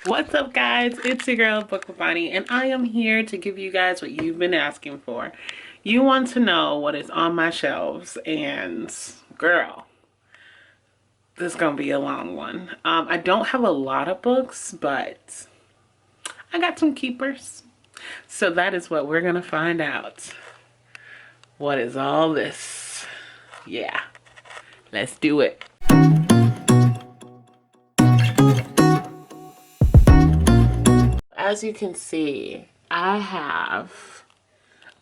What's up, guys? It's your girl, Book with Bonnie, and I am here to give you guys what you've been asking for. You want to know what is on my shelves, and girl, this is gonna be a long one. I don't have a lot of books, but I got some keepers. So that is what we're gonna find out. What is all this? Yeah, let's do it. As you can see, I have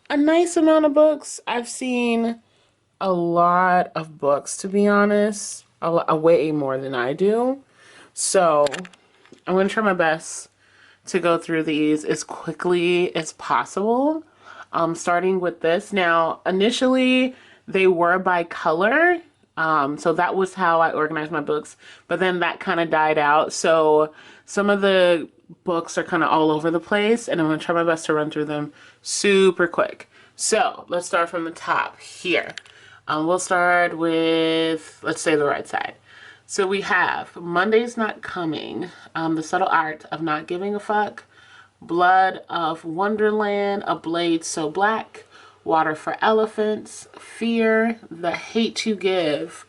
a nice amount of books. I've seen a lot of books, to be honest, a way more than I do. So I'm going to try my best to go through these as quickly as possible. Starting with this. Now, initially, they were by color. So that was how I organized my books. But then that kind of died out. So some of the books are kind of all over the place. And I'm going to try my best to run through them super quick. So let's start from the top here. We'll start with, let's say, the right side. So we have Monday's Not Coming, The Subtle Art of Not Giving a Fuck, Blood of Wonderland, A Blade So Black, Water for Elephants, Fear, The Hate You Give,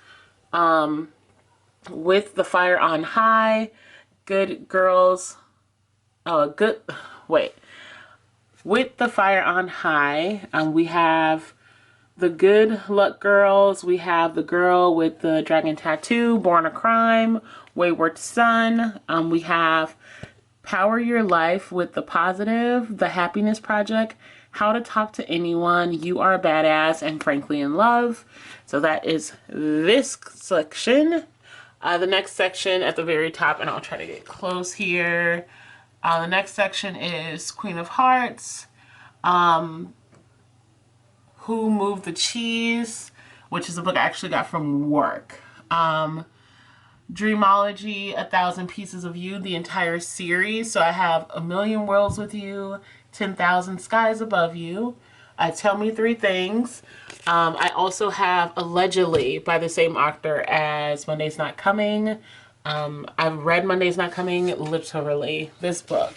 With the Fire on High, Good Girls, With the Fire on High, we have The Good Luck Girls, we have The Girl with the Dragon Tattoo, Born a Crime, Wayward Son, we have Power Your Life with the Positive, The Happiness Project, How to Talk to Anyone, You Are a Badass, and Frankly in Love. So that is this section. The next section at the very top, and I'll try to get close here. The next section is Queen of Hearts, Who Moved the Cheese, which is a book I actually got from work. Dreamology, 1,000 Pieces of You, the entire series. So I have A Million Worlds with You, 10,000 Skies Above You, Tell Me Three Things. I also have Allegedly by the same author as Monday's Not Coming. I've read Monday's Not Coming, literally, this book.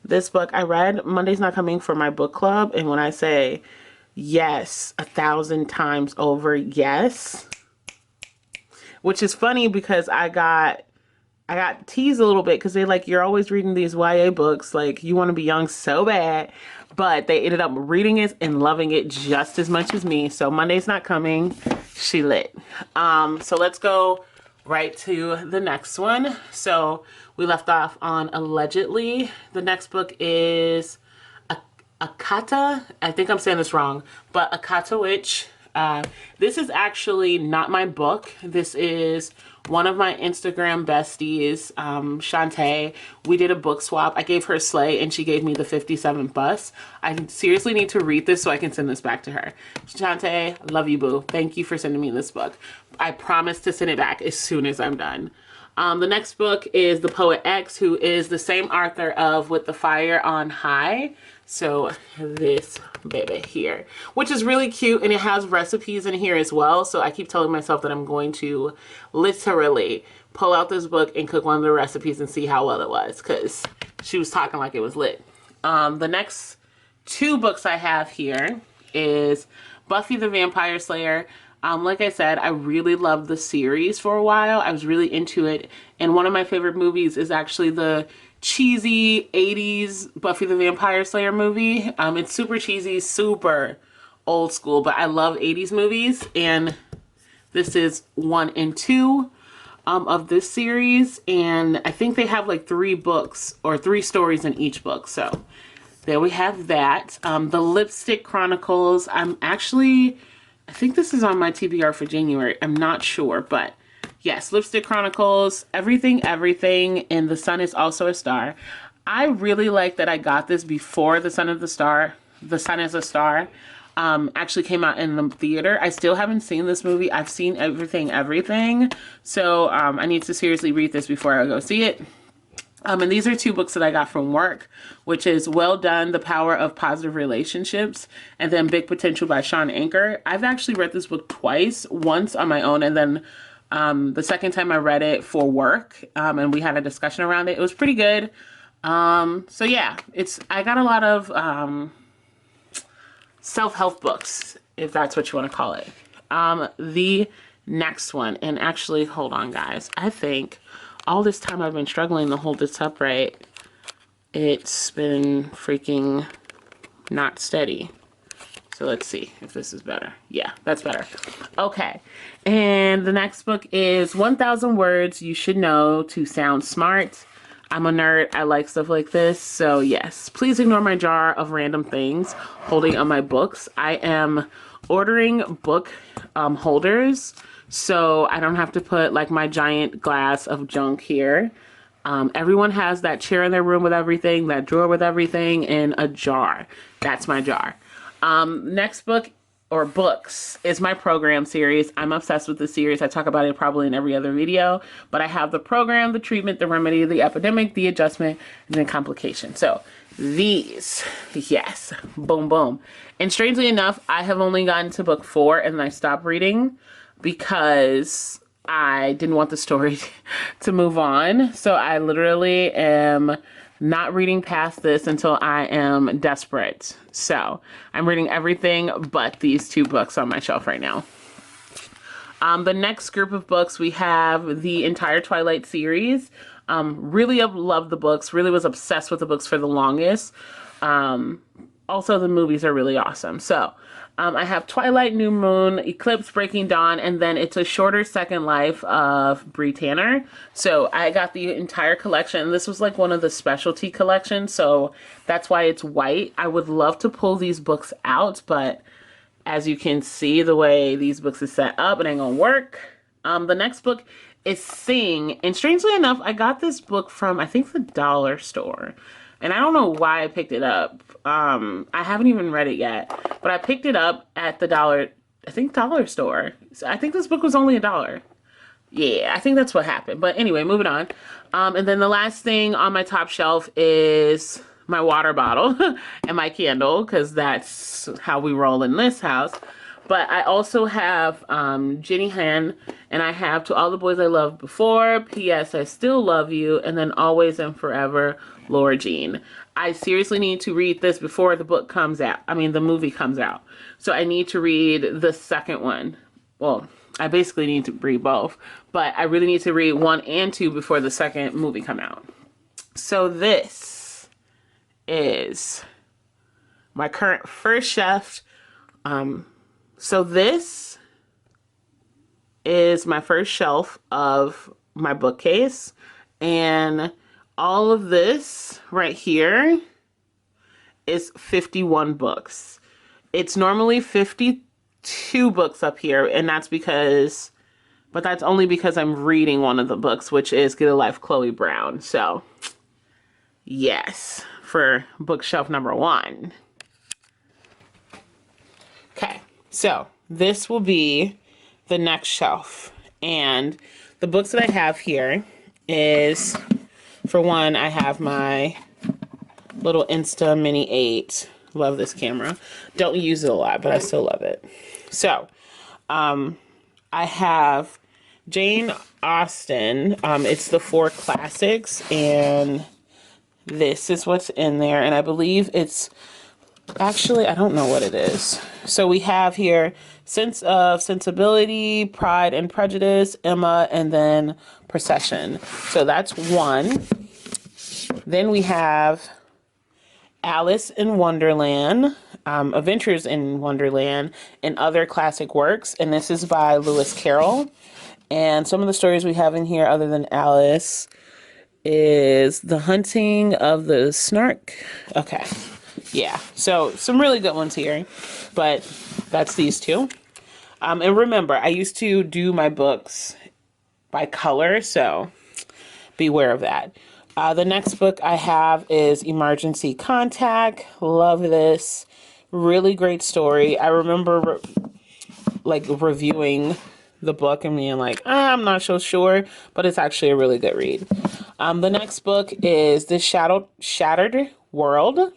This book, I read Monday's Not Coming for my book club, and when I say yes, 1,000 times over, yes. Which is funny because I got teased a little bit because they're like, you're always reading these YA books, like you want to be young so bad. But they ended up reading it and loving it just as much as me. So Monday's Not Coming, she lit. So let's go right to the next one. So we left off on Allegedly. The next book is Akata. I think I'm saying this wrong, but Akata Witch. This is actually not my book. This is one of my Instagram besties, Shantae. We did a book swap. I gave her a sleigh and she gave me the 57 bus. I seriously need to read this so I can send this back to her. Shantae, love you, boo. Thank you for sending me this book. I promise to send it back as soon as I'm done. The next book is The Poet X, who is the same author of With the Fire on High. So this baby here, which is really cute, and it has recipes in here as well. So I keep telling myself that I'm going to literally pull out this book and cook one of the recipes and see how well it was, because she was talking like it was lit. The next two books I have here is Buffy the Vampire Slayer. Like I said, I really loved the series for a while. I was really into it. And one of my favorite movies is actually the cheesy 80s Buffy the Vampire Slayer movie. It's super cheesy, super old school, but I love 80s movies. And this is 1 and 2 of this series. And I think they have like 3 books or 3 stories in each book. So there we have that. The Lipstick Chronicles. I think this is on my TBR for January. I'm not sure, but yes, Lipstick Chronicles, Everything, and The Sun is Also a Star. I really like that I got this before The Sun is a Star actually came out in the theater. I still haven't seen this movie. I've seen Everything. So I need to seriously read this before I go see it. And these are 2 books that I got from work, which is Well Done, The Power of Positive Relationships, and then Big Potential by Sean Anker. I've actually read this book twice, once on my own and then The second time I read it for work, and we had a discussion around it. It was pretty good. So yeah, I got a lot of self-help books, if that's what you want to call it. The next one, and actually, hold on, guys. I think all this time I've been struggling to hold this up right. It's been freaking not steady. So let's see if this is better. Yeah, that's better. Okay. And the next book is 1,000 Words You Should Know to Sound Smart. I'm a nerd. I like stuff like this. So yes, please ignore my jar of random things holding on my books. I am ordering book holders so I don't have to put like my giant glass of junk here. Everyone has that chair in their room with everything, that drawer with everything, and a jar. That's my jar. Next book or books is my program series. I'm obsessed with the series. I talk about it probably in every other video, but I have the program, the treatment, the remedy, the epidemic, the adjustment, and the complication. So these, yes, boom, boom. And strangely enough, I have only gotten to book 4 and I stopped reading because I didn't want the story to move on. So I literally am not reading past this until I am desperate. So I'm reading everything but these 2 books on my shelf right now. The next group of books, we have the entire Twilight series. Really loved the books, really was obsessed with the books for the longest. Also, the movies are really awesome. So I have Twilight, New Moon, Eclipse, Breaking Dawn, and then it's a shorter second life of Bree Tanner. So I got the entire collection. This was like one of the specialty collections, so that's why it's white. I would love to pull these books out, but as you can see, the way these books are set up, it ain't gonna work. The next book is Sing, and strangely enough, I got this book from, I think, the dollar store. And I don't know why I picked it up. I haven't even read it yet, but I picked it up at the dollar store. So I think this book was only $1. Yeah, I think that's what happened. But anyway, moving on. And then the last thing on my top shelf is my water bottle and my candle, because that's how we roll in this house. But I also have Jenny Han, and I have To All the Boys I Loved Before, P.S. I Still Love You, and then Always and Forever, Laura Jean. I seriously need to read this before the book comes out. I mean, the movie comes out. So I need to read the second one. Well, I basically need to read both, but I really need to read 1 and 2 before the second movie come out. So this is my current first shelf. So this is my first shelf of my bookcase, and all of this right here is 51 books. It's normally 52 books up here, and that's only because I'm reading one of the books, which is Get a Life, Chloe Brown. So yes, for bookshelf number 1. Okay, so this will be the next shelf, and the books that I have here is, for one, I have my little Insta Mini 8. Love this camera. Don't use it a lot, but I still love it. So, I have Jane Austen. It's the 4 classics, and this is what's in there. And I believe it's, actually, I don't know what it is. So we have here Sense of Sensibility, Pride and Prejudice, Emma, and then Procession. So that's 1. Then we have Alice in Wonderland, Adventures in Wonderland, and Other Classic Works. And this is by Lewis Carroll. And some of the stories we have in here, other than Alice, is The Hunting of the Snark. Okay. Yeah, so some really good ones here, but that's these 2. And remember, I used to do my books by color, so beware of that. The next book I have is Emergency Contact. Love this. Really great story. I remember reviewing the book and being like, I'm not so sure, but it's actually a really good read. The next book is The Shattered World.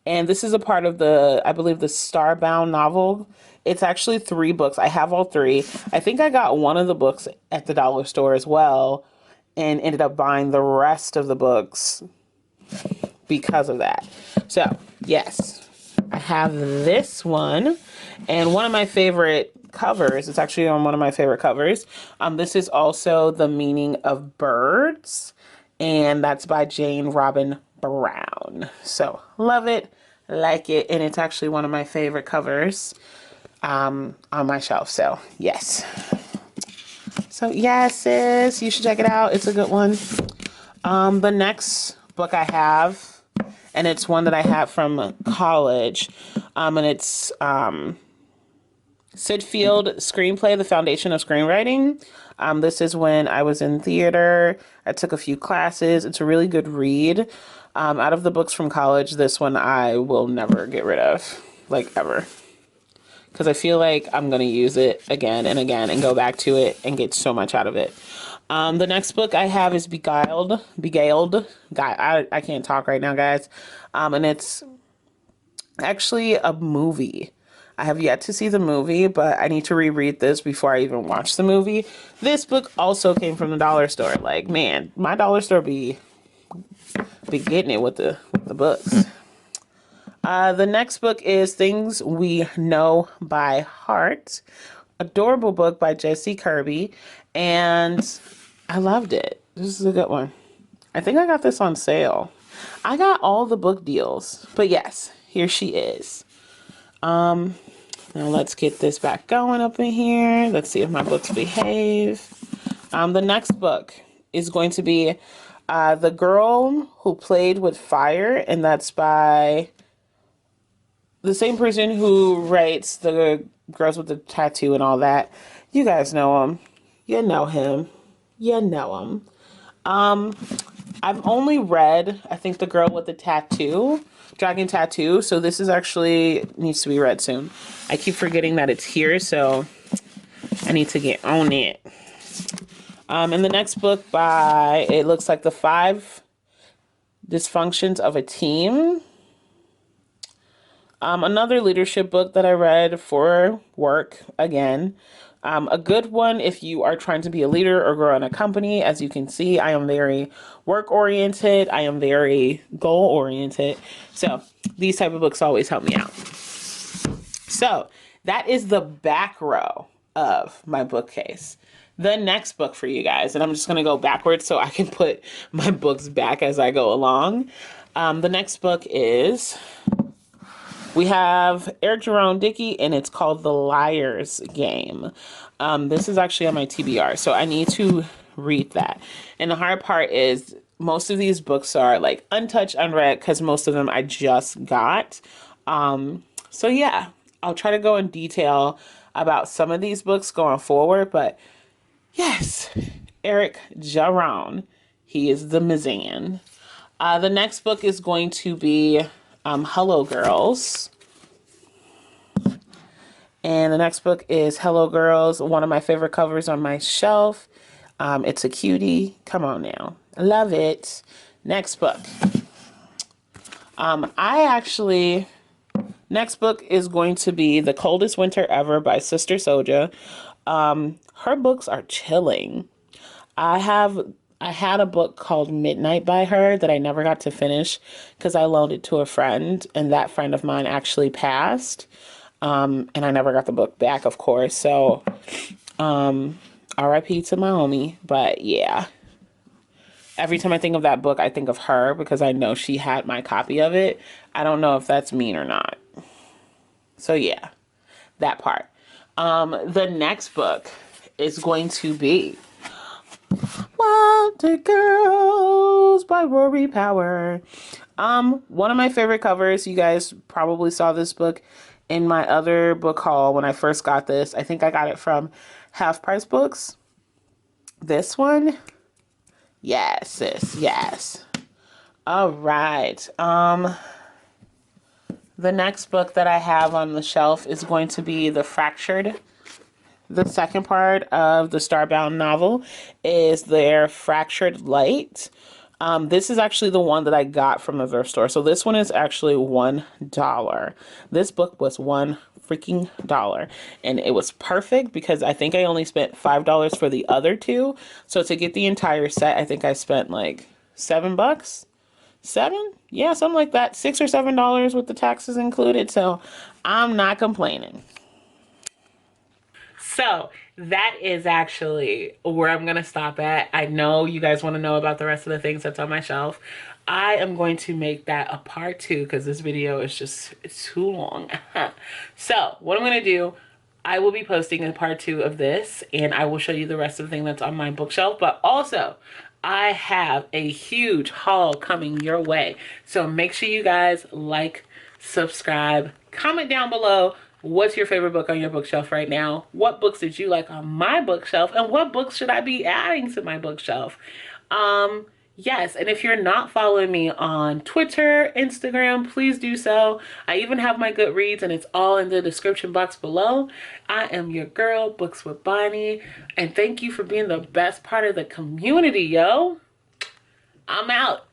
And this is a part of the, I believe, the Starbound novel It's actually 3 books. I have all 3. I think I got one of the books at the dollar store as well and ended up buying the rest of the books because of that. So, yes, I have this one, and one of my favorite covers, it's actually on one of my favorite covers. This is also The Meaning of Birds, and that's by Jane Robin Brown. So, love it, like it, and it's actually one of my favorite covers on my shelf. So, yes. So, yes, sis, you should check it out. It's a good one. The next book I have, and it's one that I have from college, and it's Sid Field Screenplay, The Foundation of Screenwriting. This is when I was in theater. I took a few classes. It's a really good read. Out of the books from college, this one I will never get rid of, like ever. Because I feel like I'm going to use it again and again and go back to it and get so much out of it. The next book I have is Beguiled. I can't talk right now, guys. And it's actually a movie. I have yet to see the movie, but I need to reread this before I even watch the movie. This book also came from the dollar store. Like, man, my dollar store be getting it with the books. The next book is Things We Know by Heart. Adorable book by Jessie Kirby. And I loved it. This is a good one. I think I got this on sale. I got all the book deals. But yes, here she is. Now let's get this back going up in here. Let's see if my books behave. The next book is going to be The Girl Who Played with Fire. And that's by the same person who writes The Girls with the Tattoo and all that. You guys know him. You know him. You know him. I've only read, I think, The Girl with the Dragon Tattoo. So this is actually needs to be read soon. I keep forgetting that it's here, so I need to get on it. And the next book it looks like The 5 Dysfunctions of a Team. Another leadership book that I read for work, again. A good one if you are trying to be a leader or grow in a company. As you can see, I am very work-oriented. I am very goal-oriented. So these type of books always help me out. So that is the back row of my bookcase. The next book for you guys, and I'm just going to go backwards so I can put my books back as I go along. The next book is... We have Eric Jerome Dickey, and it's called The Liar's Game. This is actually on my TBR, so I need to read that. And the hard part is most of these books are like untouched, unread, because most of them I just got. So yeah, I'll try to go in detail about some of these books going forward, but yes, Eric Jerome, he is the Mizan. The next book is going to be Hello Girls. And the next book is Hello Girls, one of my favorite covers on my shelf. It's a cutie. Come on now. I love it. Next book. Next book is going to be The Coldest Winter Ever by Sister Souljah. Her books are chilling. I had a book called Midnight by her that I never got to finish because I loaned it to a friend, and that friend of mine actually passed. And I never got the book back, of course. So, RIP to my homie. But yeah, every time I think of that book, I think of her because I know she had my copy of it. I don't know if that's mean or not. So yeah, that part. The next book is going to be Wilder Girls by Rory Power. One of my favorite covers. You guys probably saw this book in my other book haul when I first got this. I think I got it from Half Price Books. This one. Yes, sis. Yes. All right. The next book that I have on the shelf is going to be The second part of the Starbound novel is their Fractured Light. This is actually the one that I got from the thrift store. So this one is actually $1. This book was $1 freaking dollar, and it was perfect because I think I only spent $5 for the other two. So to get the entire set, I think I spent like $7. Seven? Yeah, something like that. $6 or $7 with the taxes included. So I'm not complaining. So that is actually where I'm going to stop at. I know you guys want to know about the rest of the things that's on my shelf. I am going to make that a part 2 because this video is just too long. So what I'm going to do, I will be posting a part 2 of this, and I will show you the rest of the thing that's on my bookshelf. But also, I have a huge haul coming your way. So make sure you guys like, subscribe, comment down below. What's your favorite book on your bookshelf right now? What books did you like on my bookshelf? And what books should I be adding to my bookshelf? Yes, and if you're not following me on Twitter, Instagram, please do so. I even have my Goodreads, and it's all in the description box below. I am your girl, Books with Bonnie, and thank you for being the best part of the community, yo. I'm out.